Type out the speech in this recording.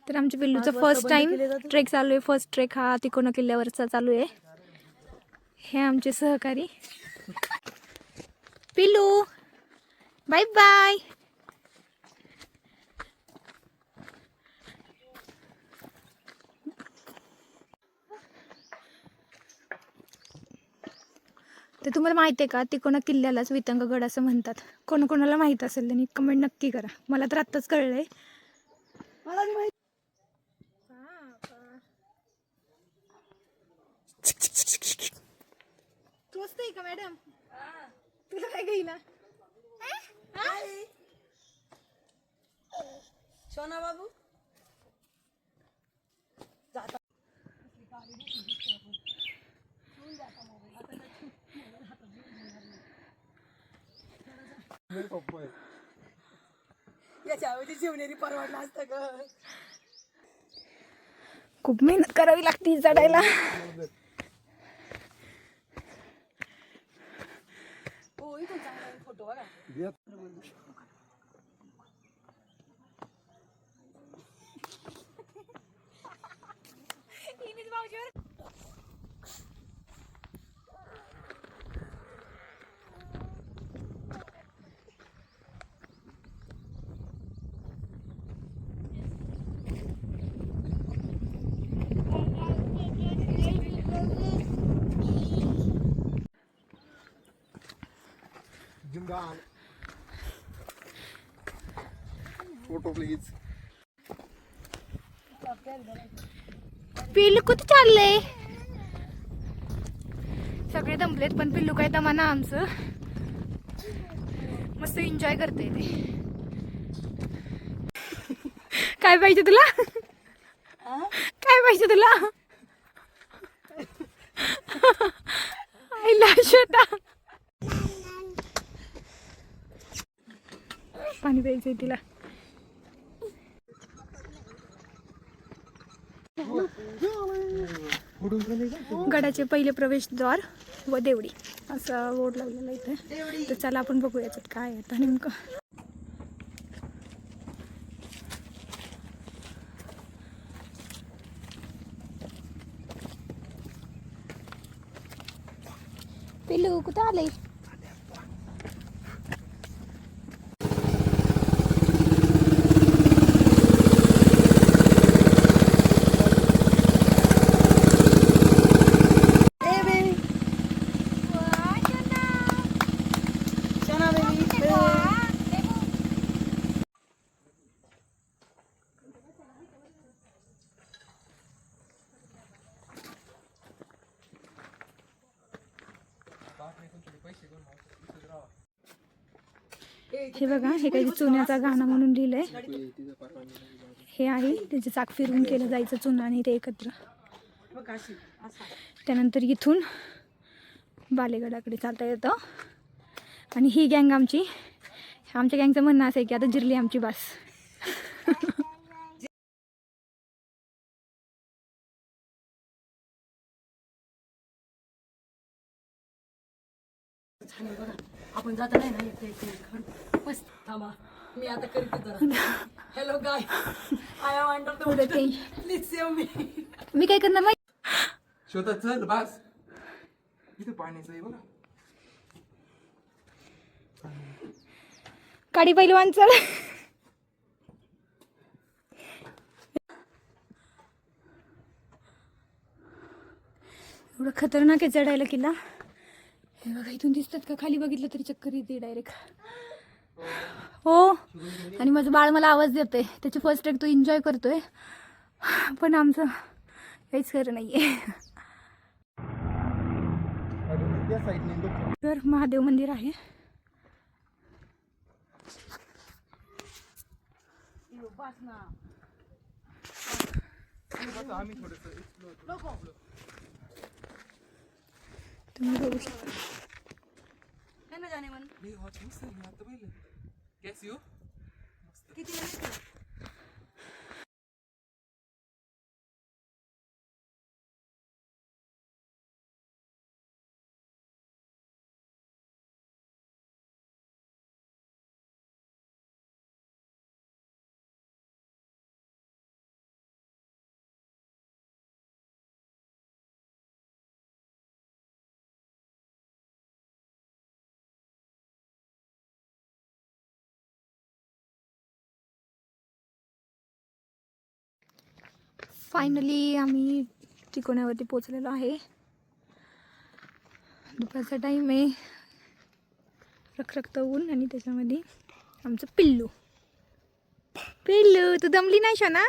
तर आमच्या पिल्लूचा first time trek चालू आहे. फर्स्ट ट्रेक हा तिकोना किल्ल्यावरचा चालू आहे. हे आमचे सहकारी. पिल्लू बाय बाय. तर तुम्हाला माहिती आहे का, तिकोना किल्ल्यालाच वितंगगड असं म्हणतात. कोणाला माहित असेल त्यांनी कमेंट नक्की करा. मला तर आत्ताच कळलंय. टोचतंय का मॅडम? तुला काय घेईना? सोना बाबू याच्यावरती शिवनेरी परवडला असतं ग. खूप मेहनत करावी लागते चढायला. हो इथून चांगला फोटो बघा. Photo please. पिल्लू कुठे चाललंय? सगळे दमलेत पण पिल्लू काय दमाना आमचं. मस्त एन्जॉय करते ते. काय पाहिजे तुला? काय पाहिजे तुला? आईला श्वेता पाणी प्यायचंय तिला. गडाचे पहिले प्रवेशद्वार व देवडी असं बोर्ड लावलेला इथे. तर चला आपण बघूया याच्यात काय आहे आता नेमकं. पिल्लू कुठं आलंय? हे बघा, हे काही चुन्याचा गाणं म्हणून लिहिलंय. हे आहे त्याचे चाक फिरवून केलं जायचं चुना आणि ते एकत्र. त्यानंतर इथून बालेगडाकडे चालता येतं. आणि ही गँग आमची. आमच्या गँगचं म्हणणं असं आहे की आता जिरली आमची बास. आपण जाता नाही ना मस्त. थांबा मी आता करते जरा. Hello guy, I am under the water, please save me. मी काय करणार माहिती? श्वेता चल बस. इथे पाण्याचं आहे बघा. काडी पहिलवान चल. एवढं खतरनाक आहे चढायला किल्ला. हे बघा, इथून दिसतात का? खाली बघितलं तरी चक्कर येते डायरेक्ट. हो, आणि माझं बाळ मला आवाज देतोय. त्याची फर्स्ट ट्रेक तो एन्जॉय करतोय. पण आमचं काहीच खरं नाहीये. तर महादेव मंदिर आहे. तुम्ही बघू शकता. किती फायनली आम्ही तिकोण्यावरती पोचलेलो आहे. दुपारचा टाईम आहे. रखरखतं ऊन आणि त्याच्यामध्ये आमचं पिल्लू. पिल्लू तू दमली नाही शोना?